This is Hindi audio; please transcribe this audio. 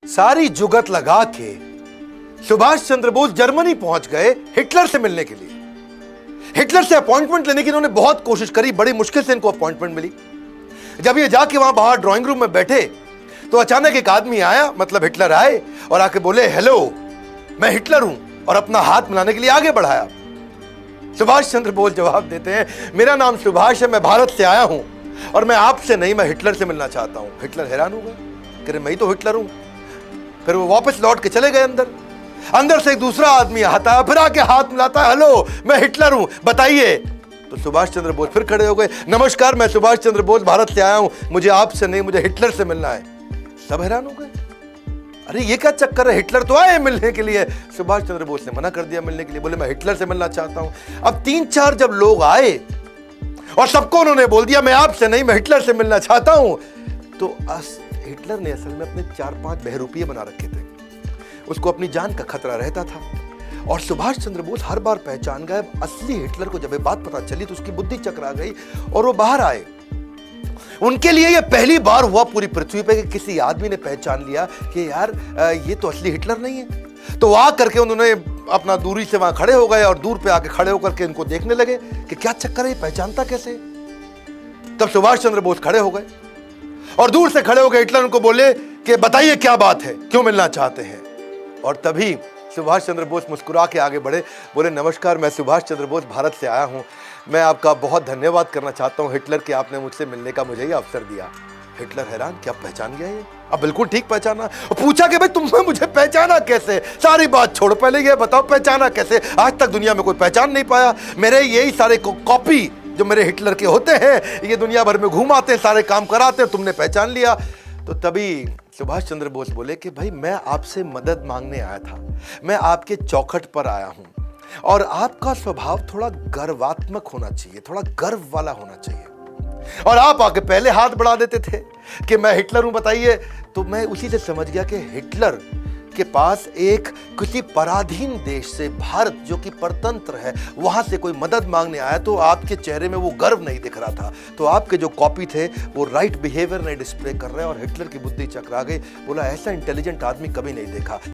सारी जुगत लगा के सुभाष चंद्र बोस जर्मनी पहुंच गए हिटलर से मिलने के लिए। हिटलर से अपॉइंटमेंट लेने की इन्होंने बहुत कोशिश करी, बड़ी मुश्किल से इनको अपॉइंटमेंट मिली। जब ये जाके वहां बाहर ड्राइंग रूम में बैठे तो अचानक एक आदमी आया, मतलब हिटलर आए और आके बोले, हेलो मैं हिटलर हूं, और अपना हाथ मिलाने के लिए आगे बढ़ाया। सुभाष चंद्र बोस जवाब देते हैं, मेरा नाम सुभाष है, मैं भारत से आया हूं और मैं आपसे नहीं, मैं हिटलर से मिलना चाहता हूं। हिटलर हैरान हो गया, कह रहे मैं ही तो हिटलर हूं। फिर वो वापस लौट के चले गए अंदर। अंदर से एक दूसरा आदमी आता है, फिर आके हाथ मिलाता है, हेलो मैं हिटलर हूं, बताइए। तो सुभाष चंद्र बोस फिर खड़े हो गए, नमस्कार मैं सुभाष चंद्र बोस भारत से आया हूं, मुझे आपसे नहीं, मुझे हिटलर से मिलना है। सब हैरान हो गए, अरे ये क्या चक्कर है, हिटलर तो आए मिलने के लिए। सुभाष चंद्र बोस ने मना कर दिया मिलने के लिए, बोले मैं हिटलर से मिलना चाहता हूं। अब 3-4 जब लोग आए और सबको उन्होंने बोल दिया मैं आपसे नहीं, मैं हिटलर से मिलना चाहता हूं, तो हिटलर ने असल में अपने 4-5 बहरूपिये बना रखे थे, उसको अपनी जान का खतरा रहता था। और सुभाष चंद्र बोस हर बार पहचान गए। असली हिटलर को जब ये बात पता चली तो उसकी बुद्धि चकरा गई और वो बाहर आए। उनके लिए ये पहली बार हुआ पूरी पृथ्वी पे कि किसी आदमी ने पहचान लिया कि यार ये तो असली हिटलर नहीं है। तो वहां करके उन्होंने अपना दूरी से वहां खड़े हो गए और दूर पे आके खड़े होकर के इनको देखने लगे कि क्या चक्कर है, ये पहचानता कैसे। तब सुभाष चंद्र बोस खड़े हो गए और दूर से खड़े हो गए हिटलर उनको बोले कि बताइए क्या बात है, क्यों मिलना चाहते हैं। और तभी सुभाष चंद्र बोस मुस्कुरा के आगे बढ़े, बोले नमस्कार मैं सुभाष चंद्र बोस भारत से आया हूं, मैं आपका बहुत धन्यवाद करना चाहता हूं हिटलर कि आपने मुझसे मिलने का मुझे ये अवसर दिया। हिटलर हैरान, क्या पहचान गया ये? अब बिल्कुल ठीक पहचाना। पूछा कि भाई तुमने मुझे पहचाना कैसे? सारी बात छोड़, पहले ये बताओ पहचाना कैसे? आज तक दुनिया में कोई पहचान नहीं पाया। मेरे यही सारे कॉपी जो मेरे हिटलर के होते हैं, ये दुनिया भर में घूमाते हैं, सारे काम कराते हैं, तुमने पहचान लिया। तो तभी सुभाष चंद्र बोस बोले कि भाई मैं आपसे मदद मांगने आया था, मैं आपके चौखट पर आया हूं और आपका स्वभाव थोड़ा गर्वात्मक होना चाहिए, थोड़ा गर्व वाला होना चाहिए। और आप आके पहले हाथ बढ़ा देते थे कि मैं हिटलर हूं, बताइए। तो मैं उसी से समझ गया कि हिटलर के पास एक किसी पराधीन देश से, भारत जो कि परतंत्र है, वहां से कोई मदद मांगने आया। तो आपके चेहरे में वो गर्व नहीं दिख रहा था, तो आपके जो कॉपी थे वो राइट बिहेवियर नहीं डिस्प्ले कर रहे, और हिटलर की बुद्धि चकरा गई। बोला ऐसा इंटेलिजेंट आदमी कभी नहीं देखा।